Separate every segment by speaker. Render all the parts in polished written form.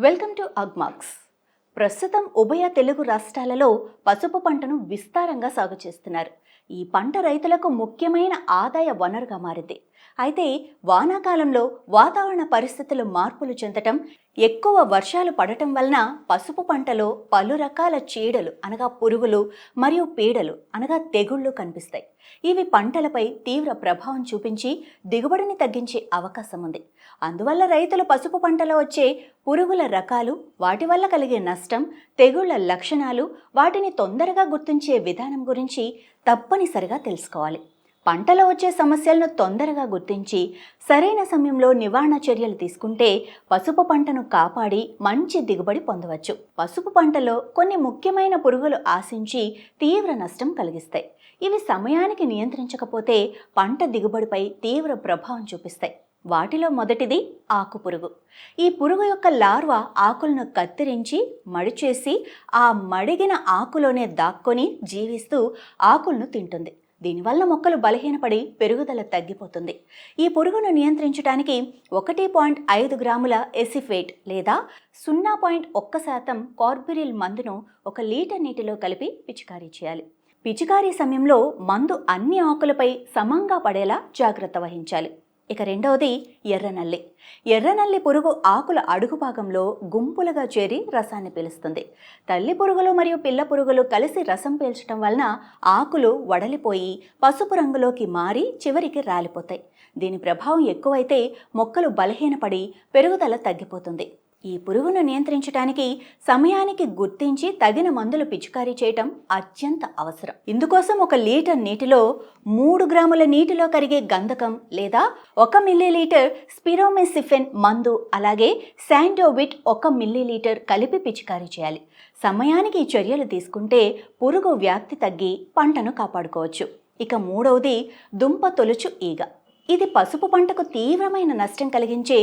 Speaker 1: Welcome to అగ్మార్క్స్. ప్రస్తుతం ఉభయ తెలుగు రాష్ట్రాలలో పసుపు పంటను విస్తారంగా సాగు చేస్తున్నారు. ఈ పంట రైతులకు ముఖ్యమైన ఆదాయ వనరుగా మారింది. అయితే వానాకాలంలో వాతావరణ పరిస్థితులు మార్పులు చెందటం, ఎక్కువ వర్షాలు పడటం వలన పసుపు పంటలో పలు రకాల చీడలు అనగా పురుగులు మరియు పీడలు అనగా తెగుళ్ళు కనిపిస్తాయి. ఇవి పంటలపై తీవ్ర ప్రభావం చూపించి దిగుబడిని తగ్గించే అవకాశం ఉంది. అందువల్ల రైతులు పసుపు పంటలో వచ్చే పురుగుల రకాలు, వాటి వల్ల కలిగే నష్టం, తెగుళ్ల లక్షణాలు, వాటిని తొందరగా గుర్తించే విధానం గురించి తప్పనిసరిగా తెలుసుకోవాలి. పంటలో వచ్చే సమస్యలను తొందరగా గుర్తించి సరైన సమయంలో నివారణ చర్యలు తీసుకుంటే పసుపు పంటను కాపాడి మంచి దిగుబడి పొందవచ్చు. పసుపు పంటలో కొన్ని ముఖ్యమైన పురుగులు ఆశించి తీవ్ర నష్టం కలిగిస్తాయి. ఇవి సమయానికి నియంత్రించకపోతే పంట దిగుబడిపై తీవ్ర ప్రభావం చూపిస్తాయి. వాటిలో మొదటిది ఆకుపురుగు. ఈ పురుగు యొక్క లార్వా ఆకులను కత్తిరించి మడిచేసి ఆ మడిగిన ఆకులోనే దాక్కొని జీవిస్తూ ఆకులను తింటుంది. దీనివల్ల మొక్కలు బలహీనపడి పెరుగుదల తగ్గిపోతుంది. ఈ పురుగును నియంత్రించడానికి 1.5 గ్రాముల ఎసిఫేట్ లేదా 0.1% కార్బరిల్ మందును 1 లీటర్ నీటిలో కలిపి పిచికారీ చేయాలి. పిచికారీ సమయంలో మందు అన్ని ఆకులపై సమంగా పడేలా జాగ్రత్త వహించాలి. ఇక రెండవది ఎర్రనల్లి. ఎర్రనల్లి పురుగు ఆకుల అడుగు భాగంలో గుంపులుగా చేరి రసాన్ని పీలుస్తుంది. తల్లి పురుగులు మరియు పిల్ల పురుగులు కలిసి రసం పీల్చడం వలన ఆకులు వడలిపోయి పసుపు రంగులోకి మారి చివరికి రాలిపోతాయి. దీని ప్రభావం ఎక్కువైతే మొక్కలు బలహీనపడి పెరుగుదల తగ్గిపోతుంది. ఈ పురుగును నియంత్రించడానికి సమయానికి గుర్తించి తగిన మందులు పిచికారీ చేయటం అత్యంత అవసరం. ఇందుకోసం 1 లీటర్ నీటిలో 3 గ్రాముల నీటిలో కరిగే గంధకం లేదా 1 మిల్లీలీటర్ స్పిరోమెసిఫెన్ మందు, అలాగే శాండోవిట్ 1 మిల్లీలీటర్ కలిపి పిచికారీ చేయాలి. సమయానికి ఈ చర్యలు తీసుకుంటే పురుగు వ్యాప్తి తగ్గి పంటను కాపాడుకోవచ్చు. ఇక మూడవది దుంప తొలుచు ఈగ. ఇది పసుపు పంటకు తీవ్రమైన నష్టం కలిగించే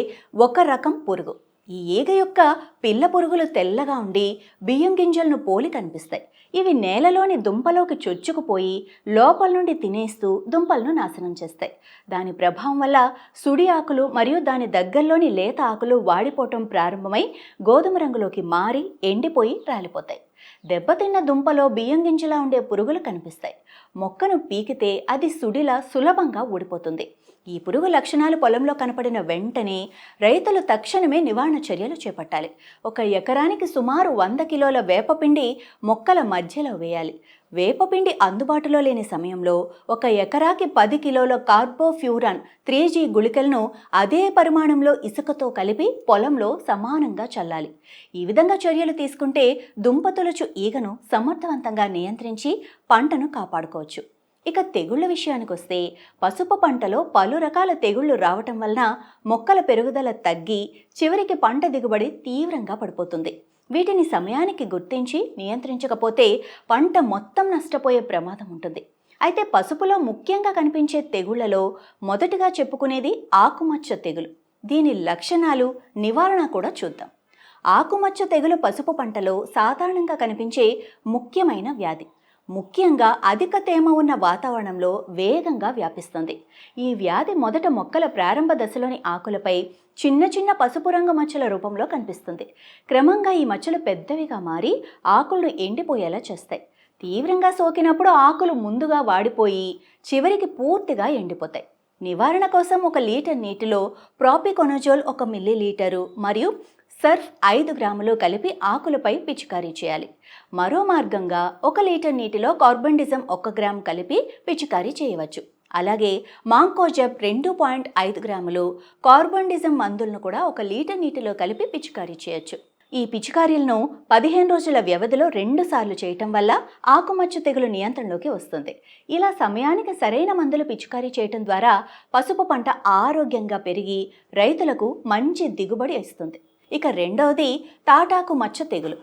Speaker 1: ఒక రకం పురుగు. ఈ ఈగ యొక్క పిల్ల పురుగులు తెల్లగా ఉండి బియ్యం గింజలను పోలి కనిపిస్తాయి. ఇవి నేలలోని దుంపలోకి చొచ్చుకుపోయి లోపల నుండి తినేస్తూ దుంపలను నాశనం చేస్తాయి. దాని ప్రభావం వల్ల సుడి ఆకులు మరియు దాని దగ్గరలోని లేత ఆకులు వాడిపోవటం ప్రారంభమై గోధుమ రంగులోకి మారి ఎండిపోయి రాలిపోతాయి. దెబ్బతిన్న దుంపలో బియ్యం గింజలా ఉండే పురుగులు కనిపిస్తాయి. మొక్కను పీకితే అది సుడిలా సులభంగా ఊడిపోతుంది. ఈ పురుగు లక్షణాలు పొలంలో కనపడిన వెంటనే రైతులు తక్షణమే నివారణ చర్యలు చేపట్టాలి. 1 ఎకరానికి సుమారు 100 కిలోల వేపపిండి మొక్కల మధ్యలో వేయాలి. వేపపిండి అందుబాటులో లేని సమయంలో 1 ఎకరాకి 10 కిలోల కార్బోఫ్యూరాన్ 3G గుళికలను అదే పరిమాణంలో ఇసుకతో కలిపి పొలంలో సమానంగా చల్లాలి. ఈ విధంగా చర్యలు తీసుకుంటే దుంపతొలుచు ఈగను సమర్థవంతంగా నియంత్రించి పంటను కాపాడుకోవచ్చు. ఇక తెగుళ్ల విషయానికి వస్తే పసుపు పంటలో పలు రకాల తెగుళ్లు రావటం వలన మొక్కల పెరుగుదల తగ్గి చివరికి పంట దిగుబడి తీవ్రంగా పడిపోతుంది. వీటిని సమయానికి గుర్తించి నియంత్రించకపోతే పంట మొత్తం నష్టపోయే ప్రమాదం ఉంటుంది. అయితే పసుపులో ముఖ్యంగా కనిపించే తెగుళ్లలో మొదటిగా చెప్పుకునేది ఆకుమచ్చ తెగులు. దీని లక్షణాలు, నివారణ కూడా చూద్దాం. ఆకుమచ్చ తెగులు పసుపు పంటలో సాధారణంగా కనిపించే ముఖ్యమైన వ్యాధి. ముఖ్యంగా అధిక తేమ ఉన్న వాతావరణంలో వేగంగా వ్యాపిస్తుంది. ఈ వ్యాధి మొదట మొక్కల ప్రారంభ దశలోని ఆకులపై చిన్న చిన్న పసుపు రంగు మచ్చల రూపంలో కనిపిస్తుంది. క్రమంగా ఈ మచ్చలు పెద్దవిగా మారి ఆకులను ఎండిపోయేలా చేస్తాయి. తీవ్రంగా సోకినప్పుడు ఆకులు ముందుగా వాడిపోయి చివరికి పూర్తిగా ఎండిపోతాయి. నివారణ కోసం 1 లీటర్ నీటిలో ప్రాపికొనజోల్ 1 మిల్లీలీటరు మరియు సర్ఫ్ 5 గ్రాములు కలిపి ఆకులపై పిచికారీ చేయాలి. మరో మార్గంగా 1 లీటర్ నీటిలో కార్బండిజం 1 గ్రాము కలిపి పిచికారీ చేయవచ్చు. అలాగే మాంకోజెబ్ 2.5 గ్రాములు కార్బండిజం మందులను కూడా 1 లీటర్ నీటిలో కలిపి పిచికారీ చేయొచ్చు. ఈ పిచికారీలను 15 రోజుల వ్యవధిలో 2 సార్లు చేయటం వల్ల ఆకుమచ్చ తెగులు నియంత్రణలోకి వస్తుంది. ఇలా సమయానికి సరైన మందులు పిచికారీ చేయటం ద్వారా పసుపు పంట ఆరోగ్యంగా పెరిగి రైతులకు మంచి దిగుబడి ఇస్తుంది. ఇక రెండవది తాటాకు మచ్చ తెగులు.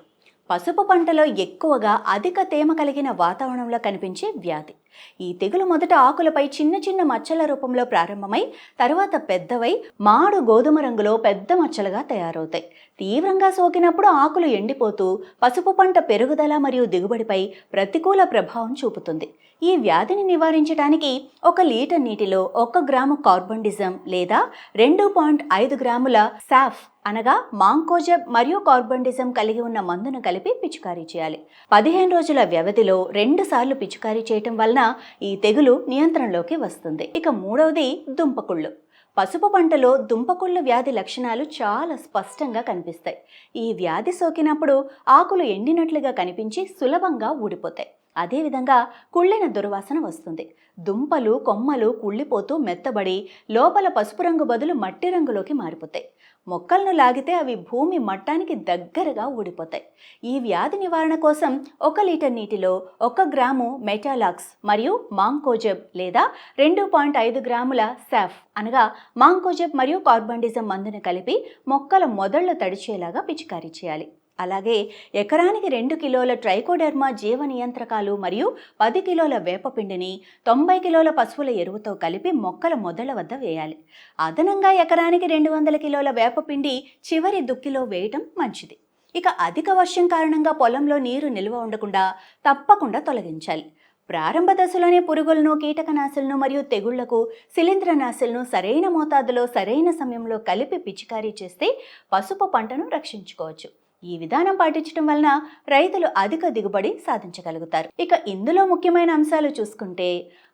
Speaker 1: పసుపు పంటలో ఎక్కువగా అధిక తేమ కలిగిన వాతావరణంలో కనిపించే వ్యాధి. ఈ తెగులు మొదట ఆకులపై చిన్న చిన్న మచ్చల రూపంలో ప్రారంభమై తర్వాత పెద్దవై మాడు గోధుమ రంగులో పెద్ద మచ్చలుగా తయారవుతాయి. తీవ్రంగా సోకినప్పుడు ఆకులు ఎండిపోతూ పసుపు పంట పెరుగుదల మరియు దిగుబడిపై ప్రతికూల ప్రభావం చూపుతుంది. ఈ వ్యాధిని నివారించడానికి 1 లీటర్ నీటిలో 1 గ్రాము కార్బండిజం లేదా 2.5 గ్రాముల సాఫ్ అనగా మాంకోజెబ్ మరియు కార్బండిజం కలిగి ఉన్న మందును కలిపి పిచికారీ చేయాలి. 15 రోజుల వ్యవధిలో 2 సార్లు పిచికారీ చేయటం వలన ఈ తెగులు నియంత్రణలోకి వస్తుంది. ఇక మూడవది దుంపకుళ్ళు. పసుపు పంటలో దుంపకుళ్ళు వ్యాధి లక్షణాలు చాలా స్పష్టంగా కనిపిస్తాయి. ఈ వ్యాధి సోకినప్పుడు ఆకులు ఎండినట్లుగా కనిపించి సులభంగా ఊడిపోతాయి. అదేవిధంగా కుళ్ళిన దుర్వాసన వస్తుంది. దుంపలు కొమ్మలు కుళ్ళిపోతూ మెత్తబడి లోపల పసుపు రంగు బదులు మట్టి రంగులోకి మారిపోతాయి. మొక్కలను లాగితే అవి భూమి మట్టానికి దగ్గరగా ఊడిపోతాయి. ఈ వ్యాధి నివారణ కోసం 1 లీటర్ నీటిలో 1 గ్రాము మెటాలాక్స్ మరియు మాంకోజెబ్ లేదా 2.5 గ్రాముల సాఫ్ అనగా మాంకోజెబ్ మరియు కార్బండిజం మందును కలిపి మొక్కల మొదళ్లు తడిచేలాగా పిచికారీ చేయాలి. అలాగే ఎకరానికి 2 కిలోల ట్రైకోడెర్మా జీవ నియంత్రకాలు మరియు 10 కిలోల వేపపిండిని 90 కిలోల పశువుల ఎరువుతో కలిపి మొక్కల మొదళ్ల వద్ద వేయాలి. అదనంగా ఎకరానికి 200 కిలోల వేపపిండి చివరి దుక్కిలో వేయటం మంచిది. ఇక అధిక వర్షం కారణంగా పొలంలో నీరు నిల్వ ఉండకుండా తప్పకుండా తొలగించాలి. ప్రారంభ దశలోనే పురుగులను, కీటకనాశులను మరియు తెగుళ్లకు శిలీంద్రనాశులను సరైన మోతాదులో సరైన సమయంలో కలిపి పిచికారీ చేస్తే పసుపు పంటను రక్షించుకోవచ్చు. ఈ విధానం పాటించడం వలన రైతులు అధిక దిగుబడి సాధించగలుగుతారు. ఇక ఇందులో ముఖ్యమైన అంశాలు చూసుకుంటే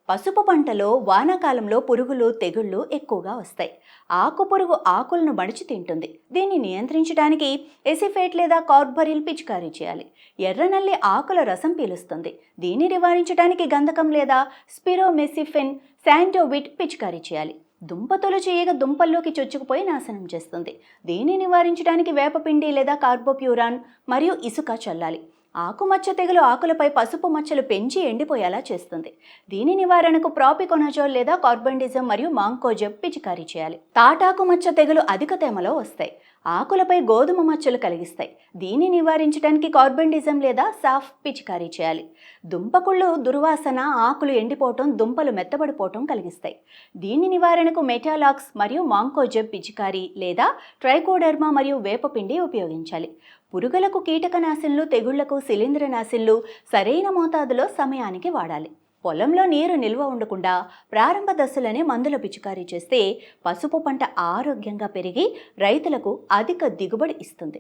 Speaker 1: పసుపు పంటలో వానాకాలంలో పురుగులు, తెగుళ్లు ఎక్కువగా వస్తాయి. ఆకు పురుగు ఆకులను మడిచి తింటుంది. దీన్ని నియంత్రించడానికి ఎసిఫేట్ లేదా కార్బరిల్ పిచికారీ చేయాలి. ఎర్రనల్లి ఆకుల రసం పీలుస్తుంది. దీన్ని నివారించడానికి గంధకం లేదా స్పిరోమెసిఫిన్, శాంటోవిట్ పిచికారీ చేయాలి. దుంపతోలు చేయగా దుంపల్లోకి చొచ్చుకుపోయి నాశనం చేస్తుంది. దీన్ని నివారించడానికి వేపపిండి లేదా కార్బోప్యూరాన్ మరియు ఇసుక చల్లాలి. ఆకుమచ్చ తెగులు ఆకులపై పసుపు మచ్చలు పెంచి ఎండిపోయేలా చేస్తుంది. దీని నివారణకు ప్రాపికొనజోల్ లేదా కార్బండిజం మరియు మాంకోజెబ్ పిచికారీ చేయాలి. తాటాకు మచ్చ తెగులు అధిక తేమలో వస్తాయి. ఆకులపై గోధుమ మచ్చలు కలిగిస్తాయి. దీన్ని నివారించడానికి కార్బండిజం లేదా సాఫ్ పిచికారీ చేయాలి. దుంపకుళ్ళు దుర్వాసన, ఆకులు ఎండిపోవటం, దుంపలు మెత్తబడిపోవటం కలిగిస్తాయి. దీని నివారణకు మెటాలాక్స్ మరియు మాంకోజెబ్ పిచికారీ లేదా ట్రైకోడెర్మా మరియు వేపపిండి ఉపయోగించాలి. పురుగులకు కీటకనాశులు, తెగుళ్లకు శిలీంద్రనాశులు సరైన మోతాదులో సమయానికి వాడాలి. పొలంలో నీరు నిల్వ ఉండకుండా ప్రారంభ దశలోనే మందుల పిచికారీ చేస్తే పసుపు పంట ఆరోగ్యంగా పెరిగి రైతులకు అధిక దిగుబడి ఇస్తుంది.